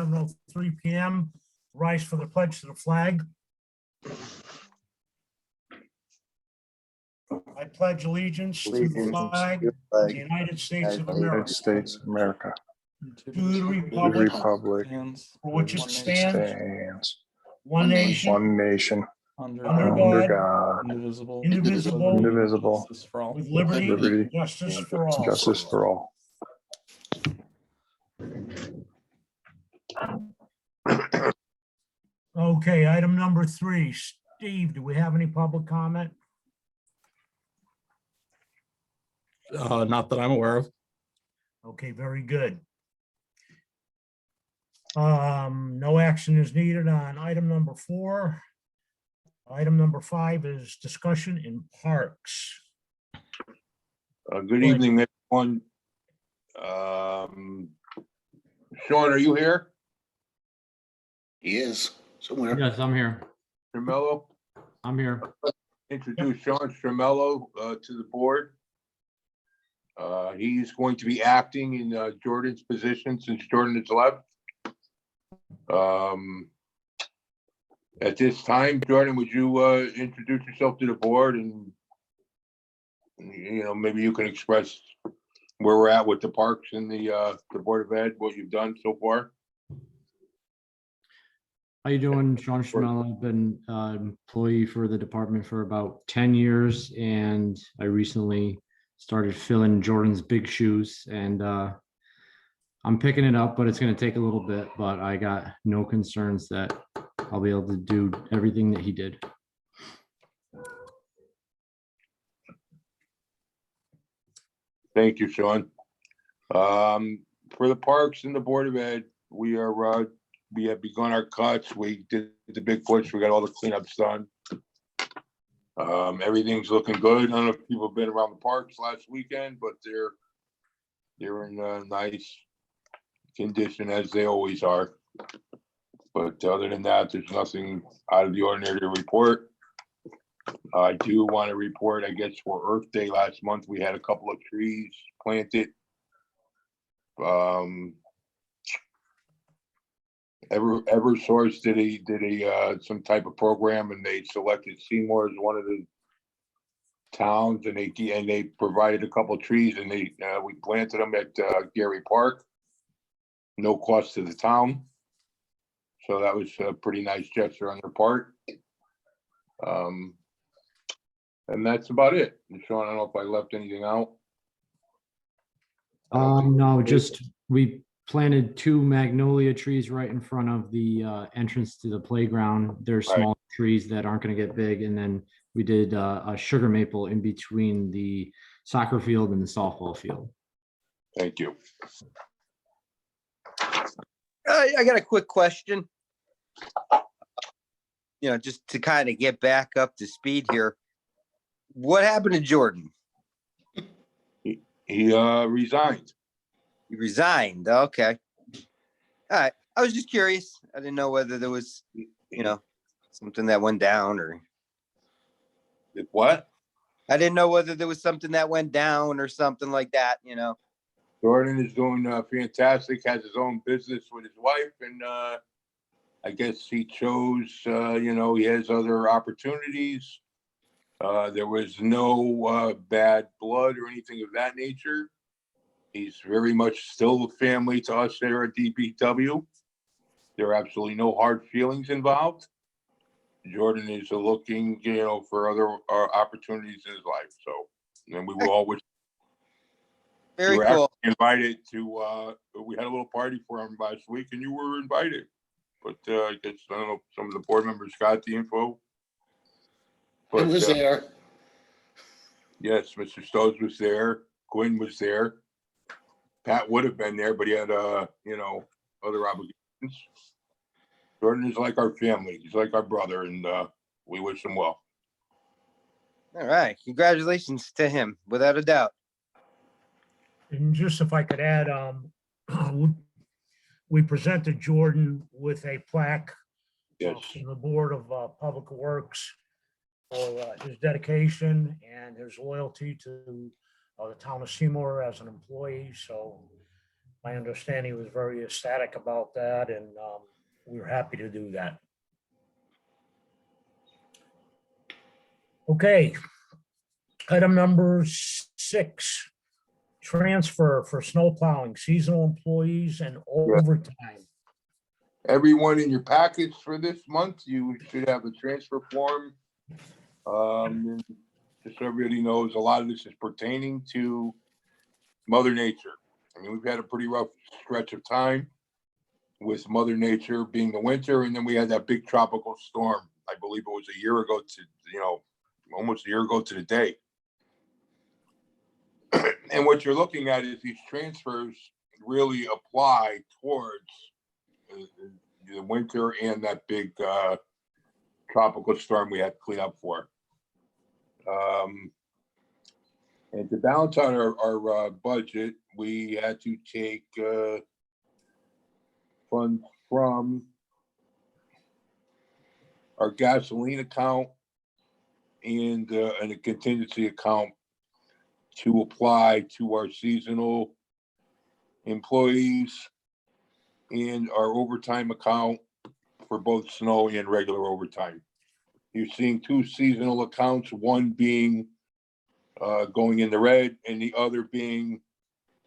7:03 p.m. Rise for the pledge to the flag. I pledge allegiance to the flag of the United States of America, United States of America, to the the republic republic for which it stands, stands, one nation, one nation, under under God, God, indivisible, indivisible, justice for all. with liberty liberty, and justice for all. justice for all. Okay, item number 3. Steve, do we have any public comment? Not that I'm aware of. Okay, very good. No action is needed on item number 4. Item number 5 is discussion in parks. Good evening, everyone. Sean, are you here? He is somewhere. Yes, I'm here. Tremello, I'm here. introduce Sean Tremello to the board. He's going to be acting in Jordan's position since Jordan has left. At this time, Jordan, would you introduce yourself to the board and maybe you can express where we're at with the parks and the Board of Ed, what you've done so far? How you doing? Sean Schmel. I've been employee for the department for about 10 years, and I recently started filling Jordan's big shoes, and I'm picking it up, but it's going to take a little bit, but I got no concerns that I'll be able to do everything that he did. Thank you, Sean. For the parks and the Board of Ed, we have begun our cuts. We did the big push. We got all the cleanups done. Everything's looking good. I don't know if people have been around the parks last weekend, but they're in a nice condition as they always are. But other than that, there's nothing out of the ordinary to report. I do want to report, I guess, for Earth Day last month, we had a couple of trees planted. Eversource did some type of program, and they selected Seymour as one of the towns, and they provided a couple of trees, and we planted them at Gary Park. No cost to the town. So that was a pretty nice gesture on their part. And that's about it. Sean, I don't know if I left anything out. No, just we planted 2 magnolia trees right in front of the entrance to the playground. They're small trees that aren't going to get big, and then we did a sugar maple in between the soccer field and the softball field. Thank you. I got a quick question. Just to kind of get back up to speed here. What happened to Jordan? He resigned. He resigned. Okay. All right. I was just curious. I didn't know whether there was, something that went down or. What? I didn't know whether there was something that went down or something like that, Jordan is doing fantastic, has his own business with his wife, and I guess he chose, he has other opportunities. There was no bad blood or anything of that nature. He's very much still a family to us there at DPW. There are absolutely no hard feelings involved. Jordan is looking, for other opportunities in his life. So, and we will always. Very were cool. Invited to. We had a little party for him last week, and you were invited. But I guess I don't know. Some of the board members got the info. He was there. Yes, Mr. Stoves was there. Quinn was there. Pat would have been there, but he had, other obligations. Jordan is like our family. He's like our brother, and we wish him well. All right. Congratulations to him, without a doubt. And just if I could add, we presented Jordan with a plaque Yes. from the Board of Public Works for his dedication and his loyalty to the town of Seymour as an employee. So My understanding, he was very ecstatic about that, and we were happy to do that. Okay. Item number 6, transfer for snow plowing, seasonal employees and overtime. Everyone in your packets for this month, you should have a transfer form. And just so everybody knows, a lot of this is pertaining to Mother Nature. I mean, we've had a pretty rough stretch of time with Mother Nature being the winter, and then we had that big tropical storm. I believe it was a year ago to, almost a year ago to the day. And what you're looking at is these transfers really apply towards the winter and that big tropical storm we had to clean up for. And to balance out our budget, we had to take funds from our gasoline account and a contingency account to apply to our seasonal employees and our overtime account for both snow and regular overtime. You're seeing 2 seasonal accounts, one being going in the red and the other being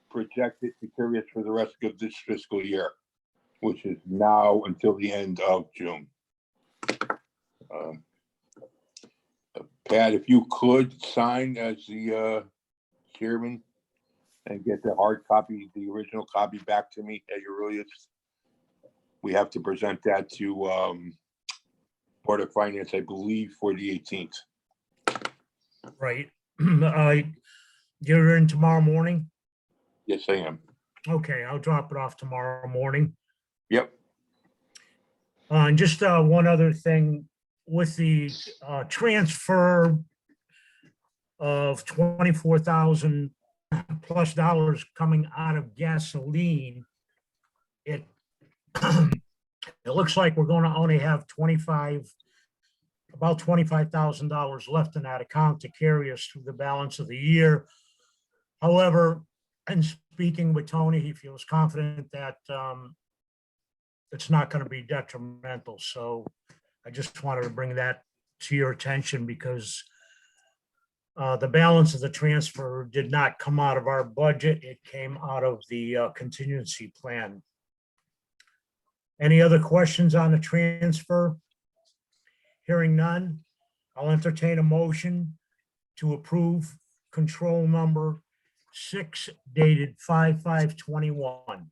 projected to carry us for the rest of this fiscal year, which is now until the end of June. Pat, if you could sign as the chairman and get the hard copy, the original copy back to me at your earliest. We have to present that to Board of Finance, I believe, for the 18th. Right. You're in tomorrow morning? Yes, I am. Okay, I'll drop it off tomorrow morning. Yep. And just one other thing with the transfer of $24,000 plus coming out of gasoline, it looks like we're going to only have about $25,000 left in that account to carry us through the balance of the year. However, in speaking with Tony, he feels confident that it's not going to be detrimental. So I just wanted to bring that to your attention because the balance of the transfer did not come out of our budget. It came out of the contingency plan. Any other questions on the transfer? Hearing none, I'll entertain a motion to approve control number 6 dated 5/5/21.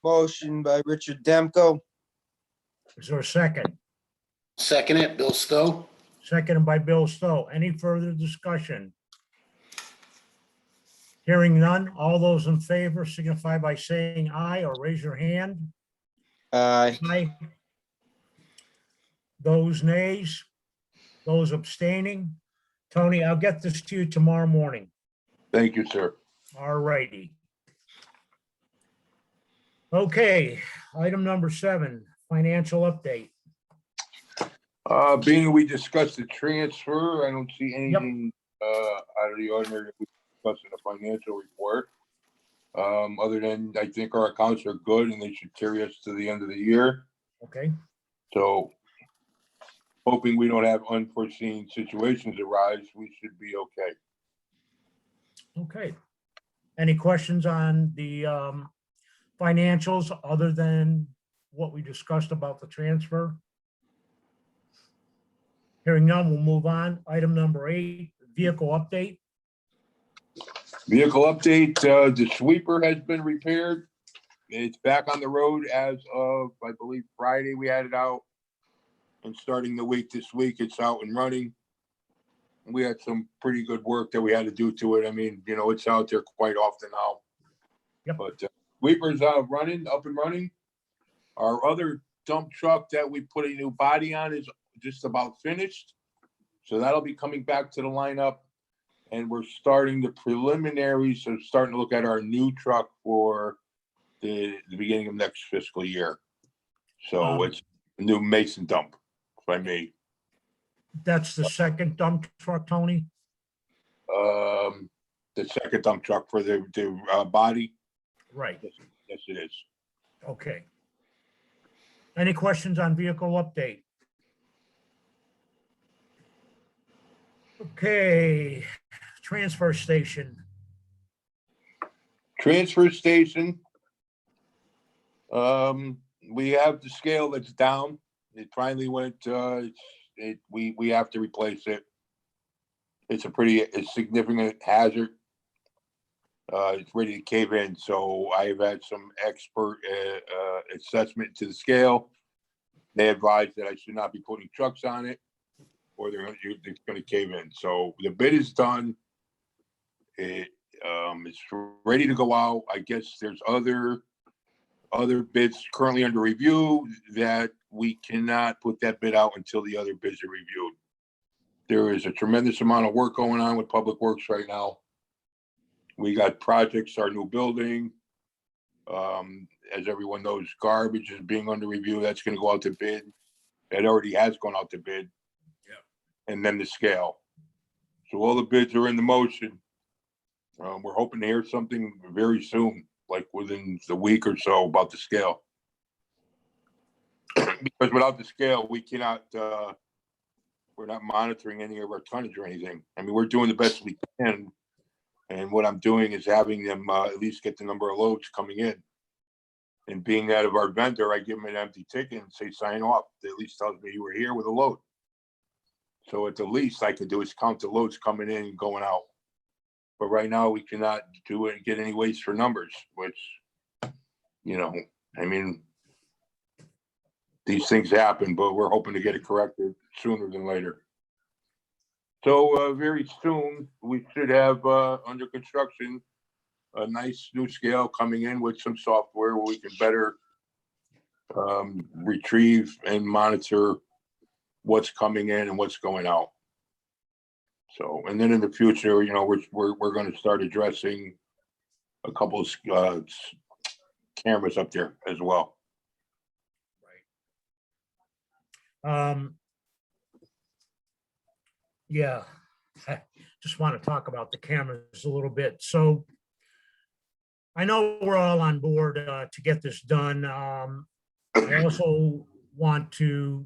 Motion by Richard Demko. Is there a second? Second it, Bill Stowe. Seconded by Bill Stowe. Any further discussion? Hearing none, all those in favor signify by saying aye or raise your hand. Aye. Aye. Those nays, those abstaining. Tony, I'll get this to you tomorrow morning. Thank you, sir. All righty. Okay, item number 7, financial update. Being we discussed the transfer, I don't see anything out of the ordinary that we discussed in the financial report. Other than I think our accounts are good and they should carry us to the end of the year. Okay, So hoping we don't have unforeseen situations arise, we should be okay. okay. Any questions on the financials other than what we discussed about the transfer? Hearing none, we'll move on. Item number 8, vehicle update. Vehicle update, the sweeper has been repaired. It's back on the road as of, I believe, Friday we had it out. And starting the week this week, it's out and running. We had some pretty good work that we had to do to it. I mean, it's out there quite often now. Yep. But sweeper's running, up and running. Our other dump truck that we put a new body on is just about finished. So that'll be coming back to the lineup. And we're starting the preliminaries, so starting to look at our new truck for the beginning of next fiscal year. So it's a new Mason dump by me. That's the second dump truck, Tony? The second dump truck for the body. Right, Yes, it is. okay. Any questions on vehicle update? Okay, transfer station. Transfer station. We have the scale that's down. It finally went, we have to replace it. It's a significant hazard. It's ready to cave in, so I've had some expert, assessment to the scale. They advised that I should not be putting trucks on it, or they're gonna cave in. So the bid is done. It's ready to go out. I guess there's other bids currently under review that we cannot put that bid out until the other bids are reviewed. There is a tremendous amount of work going on with Public Works right now. We got projects, our new building. As everyone knows, garbage is being under review. That's gonna go out to bid. It already has gone out to bid. Yeah. And then the scale. So all the bids are in the motion. We're hoping to hear something very soon, like within the week or so, about the scale. Because without the scale, we cannot, we're not monitoring any of our tonnage or anything. I mean, we're doing the best we can. And what I'm doing is having them at least get the number of loads coming in. And being that of our vendor, I give them an empty ticket and say, sign off. That at least tells me you were here with a load. So at the least I can do is count the loads coming in and going out. But right now we cannot do it and get any weights for numbers, which, you know, I mean, these things happen, but we're hoping to get it corrected sooner than later. So very soon we should have under construction a nice new scale coming in with some software where we can better retrieve and monitor what's coming in and what's going out. So, and then in the future, you know, we're going to start addressing a couple of cameras up there as well. Yeah, I just want to talk about the cameras a little bit. So I know we're all on board to get this done. I also want to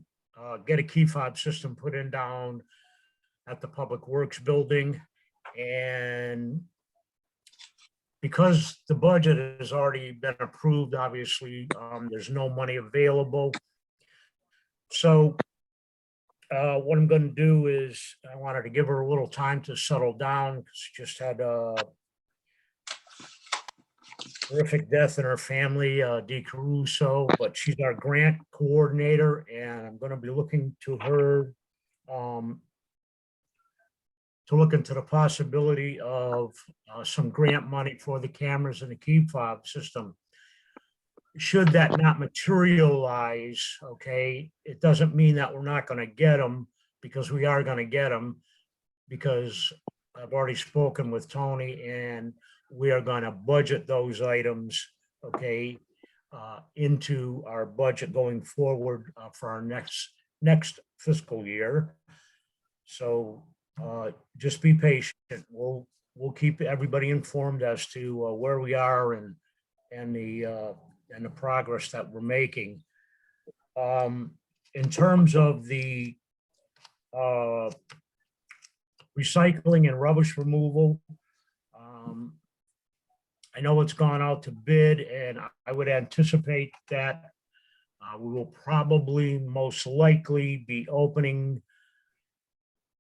get a key fob system put in down at the Public Works building. And because the budget has already been approved, obviously, there's no money available. So what I'm going to do is I wanted to give her a little time to settle down because she just had a horrific death in her family, Dee Caruso, but she's our grant coordinator, and I'm going to be looking to her to look into the possibility of some grant money for the cameras and the key fob system. Should that not materialize, okay, it doesn't mean that we're not going to get them, because we are going to get them, because I've already spoken with Tony and we are going to budget those items, okay, into our budget going forward for our next fiscal year. So just be patient. We'll keep everybody informed as to where we are and the progress that we're making. In terms of the recycling and rubbish removal, I know it's gone out to bid, and I would anticipate that we will probably most likely be opening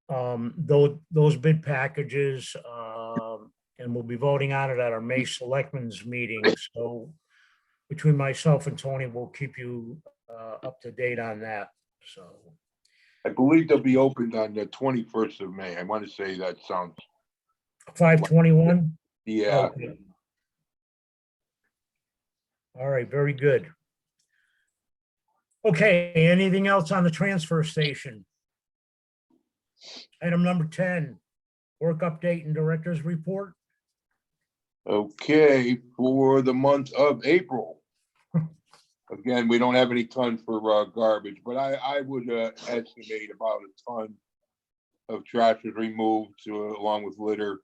those bid packages, and we'll be voting on it at our May Selectmen's meeting. So between myself and Tony, we'll keep you up to date on that. So I believe they'll be opened on the 21st of May. I want to say that sounds. 5/21. Yeah. Okay. All right, very good. Okay, anything else on the transfer station? Item number 10, work update and director's report. Okay, for the month of April. Again, we don't have any ton for garbage, but I would estimate about a ton of trash was removed along with litter.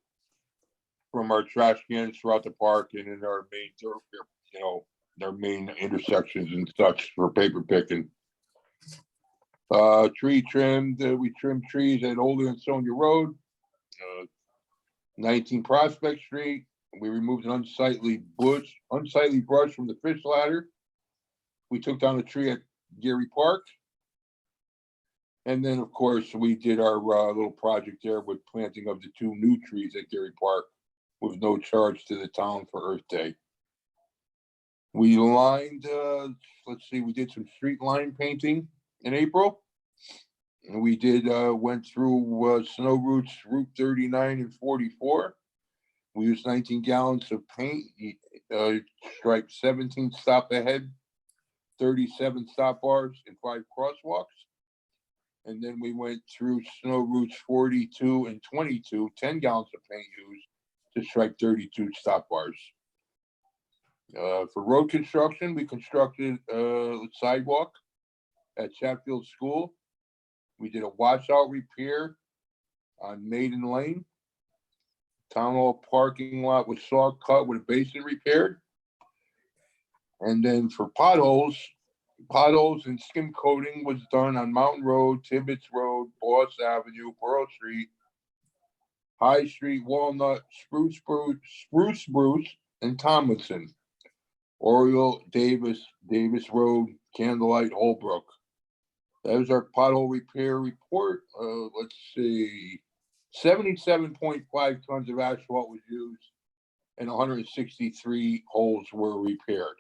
from our trash cans throughout the park and in our main thoroughfare, you know, their main intersections and such for paper picking. Tree trimmed, we trimmed trees at Older and Sonia Road, 19 Prospect Street. We removed an unsightly brush from the fish ladder. We took down a tree at Geary Park. And then, of course, we did our little project there with planting of the 2 new trees at Geary Park with no charge to the town for Earth Day. We lined, let's see, we did some street line painting in April. And we did, went through snow routes, Route 39 and 44. We used 19 gallons of paint, striped 17 stop ahead, 37 stop bars, and 5 crosswalks. And then we went through snow routes 42 and 22, 10 gallons of paint used to stripe 32 stop bars. For road construction, we constructed a sidewalk at Chatfield School. We did a washout repair on Maiden Lane. Town Hall parking lot was saw cut with a basin repaired. And then for potholes and skim coating was done on Mountain Road, Tibbetts Road, Boss Avenue, Pearl Street, High Street, Walnut, Spruce, and Tomlinson. Oriole, Davis Road, Candlelight, Holbrook. That was our pothole repair report. Let's see, 77.5 tons of asphalt was used and 163 holes were repaired.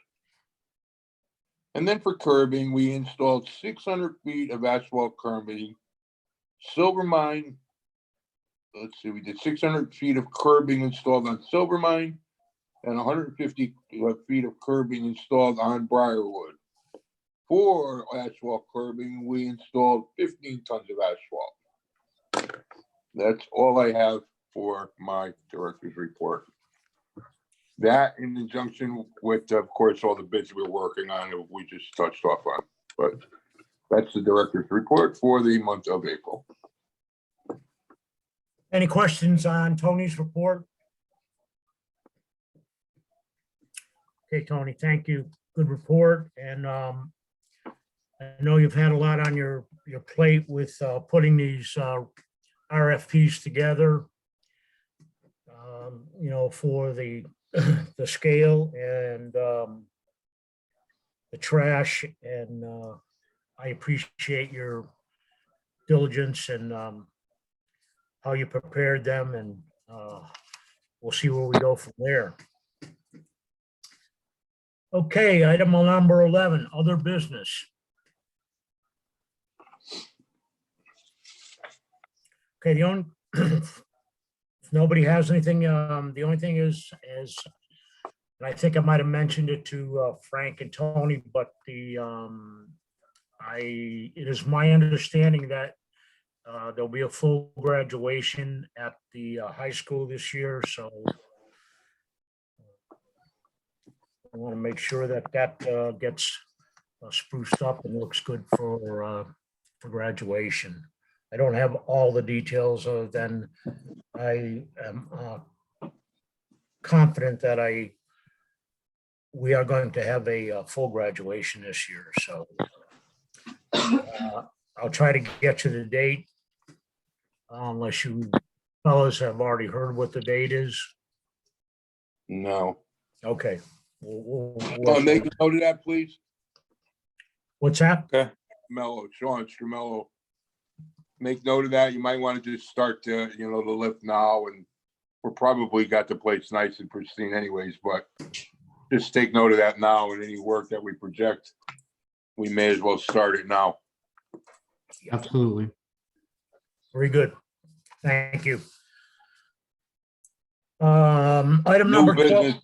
And then for curbing, we installed 600 feet of asphalt curbing. Silver Mine, let's see, we did 600 feet of curbing installed on Silver Mine and 150 feet of curbing installed on Briarwood. For asphalt curbing, we installed 15 tons of asphalt. That's all I have for my director's report. That in conjunction with, of course, all the bids we're working on, we just touched off on. But that's the director's report for the month of April. Any questions on Tony's report? Okay, Tony, thank you. Good report. And I know you've had a lot on your plate with putting these RFPs together, you know, for the scale and the trash. And I appreciate your diligence and how you prepared them, and we'll see where we go from there. Okay, item number 11, other business. Okay, the only, if nobody has anything, the only thing is, and I think I might have mentioned it to Frank and Tony, but it is my understanding that there'll be a full graduation at the high school this year, so I want to make sure that gets spruced up and looks good for graduation. I don't have all the details other than I am confident that we are going to have a full graduation this year. So I'll try to get you the date, unless you fellas have already heard what the date is. No. Okay. We'll Make a note of that, please. What's that? Mello, Sean Stramello. Make note of that. You might want to just start to, the lift now, and we're probably got the place nice and pristine anyways, but just take note of that now, and any work that we project, we may as well start it now. Absolutely. Very good. Thank you. Item number 12.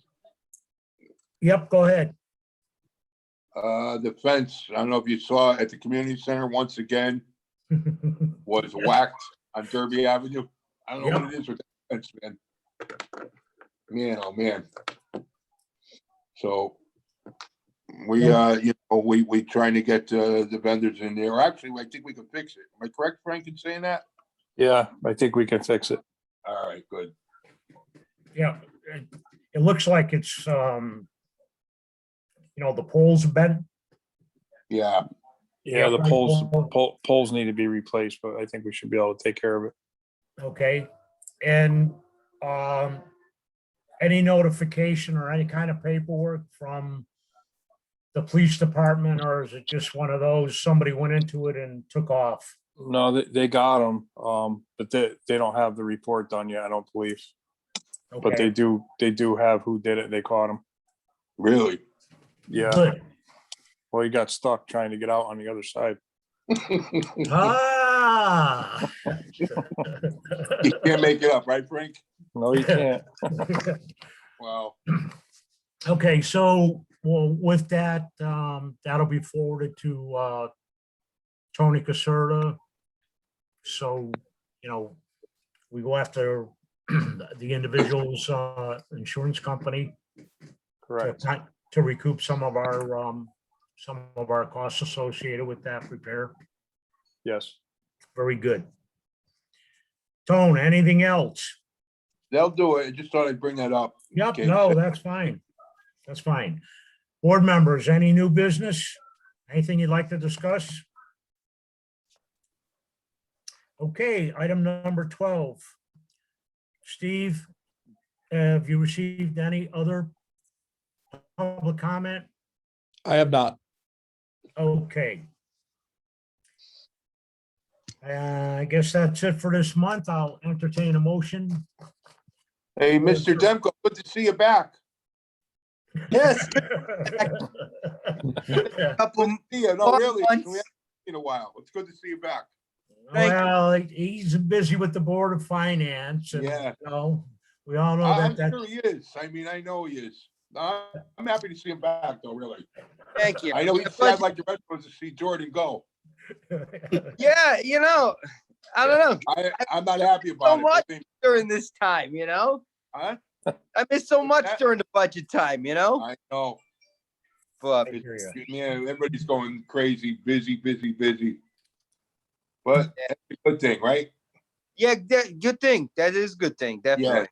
Yep, go ahead. The fence, I don't know if you saw at the community center, once again, was whacked on Derby Avenue. I don't know what it is with that fence, man. Man, oh man. So we, we trying to get the vendors in there. Actually, I think we can fix it. Am I correct, Frank, in saying that? Yeah, I think we can fix it. All right, good. Yeah, it looks like it's, the poles bent. Yeah, Yeah, the right, poles need to be replaced, but I think we should be able to take care of it. Okay, and, any notification or any kind of paperwork from the police department, or is it just one of those, somebody went into it and took off? No, they got them, but they don't have the report done yet, I don't believe. But they Okay, do have who did it. They caught him. really. Yeah. good. Well, he got stuck trying to get out on the other side. Ah. You can't make it up, right, Frank? No, you can't. Wow. Okay, so, well, with that, that'll be forwarded to, Tony Caserta. So, we go after the individual's, insurance company Correct. to recoup some of our costs associated with that repair. Yes. Very good. Tone, anything else? They'll do it. I just thought I'd bring that up. Yep, Okay. no, that's fine. That's fine. Board members, any new business? Anything you'd like to discuss? Okay, item number 12. Steve, have you received any other public comment? I have not. Okay. I guess that's it for this month. I'll entertain a motion. Hey, Mr. Demko, good to see you back. Yes. Couple See you. No, more really. months. We haven't seen you in a while. It's good to see you back. Thank you. Well, he's busy with the Board of Finance and, Yeah. we all know I'm that. sure he is. I mean, I know he is. I'm happy to see him back, though, really. Thank you. I know he's sad like the rest of us to see Jordan go. Yeah, I don't know. I'm not happy So about it. much. I think, During this time, huh? I miss so much during the budget time, I know. but Yeah, everybody's going crazy, busy. But that's a good thing, right? yeah, good thing. That is a good thing. Definitely.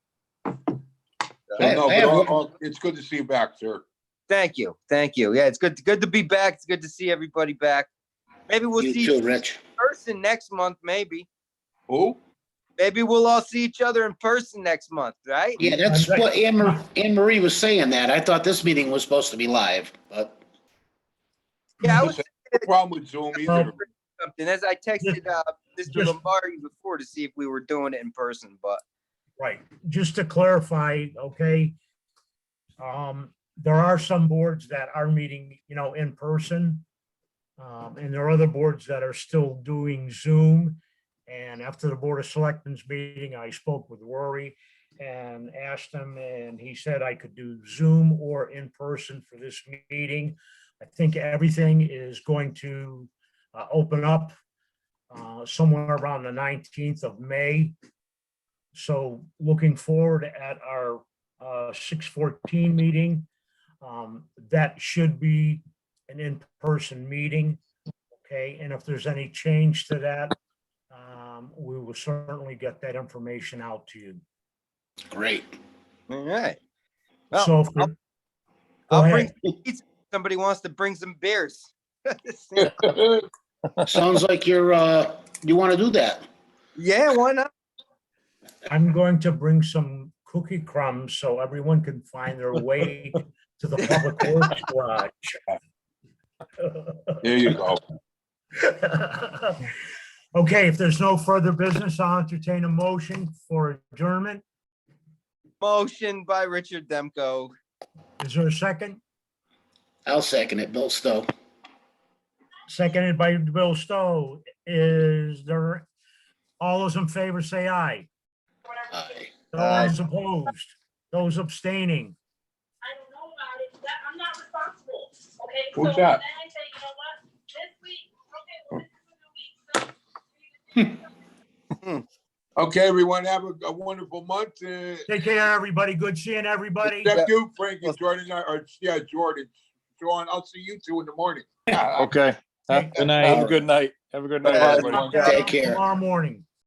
So, no, but it's good to see you back, sir. Thank you. Yeah, it's good to be back. It's good to see everybody back. Maybe we'll You see too, each Rich. person next month. Maybe Who? we'll all see each other in person next month, right? Yeah, that's what Anne Marie was saying that. I thought this meeting was supposed to be live, but Yeah, I was Listen, no problem with Zoom either. something as I texted Mr. Just- Lombardi before to see if we were doing it in person, but Right, just to clarify, okay, there are some boards that are meeting, in person. And there are other boards that are still doing Zoom. And after the Board of Selectmen's meeting, I spoke with Rory and asked him, and he said I could do Zoom or in person for this meeting. I think everything is going to open up somewhere around the 19th of May. So looking forward at our 6/14 meeting. That should be an in-person meeting. Okay, and if there's any change to that, we will certainly get that information out to you. great. all right. Well, So, go I'll bring ahead. some pizza. Somebody wants to bring some beers. Sounds like you want to do that. Yeah, why not? I'm going to bring some cookie crumbs so everyone can find their way to the public works garage. There you go. Okay, if there's no further business, I'll entertain a motion for adjournment. Motion by Richard Demko. Is there a second? I'll second it, Bill Stowe. Seconded by Bill Stowe. Is there, all those in favor say aye. Aye. Those opposed, those abstaining. I don't know about it, that, I'm not responsible, okay? Who's So that? then I say, you know what, this week, okay, well, this is a new week, so. Okay, everyone, have a wonderful month. Take care, everybody. Good seeing everybody. Except you, Frank and Jordan, Jordan. Sean, I'll see you two in the morning. Okay. Hey, Have a good night. Have a good night, Yeah. everybody. Take care. Tomorrow morning.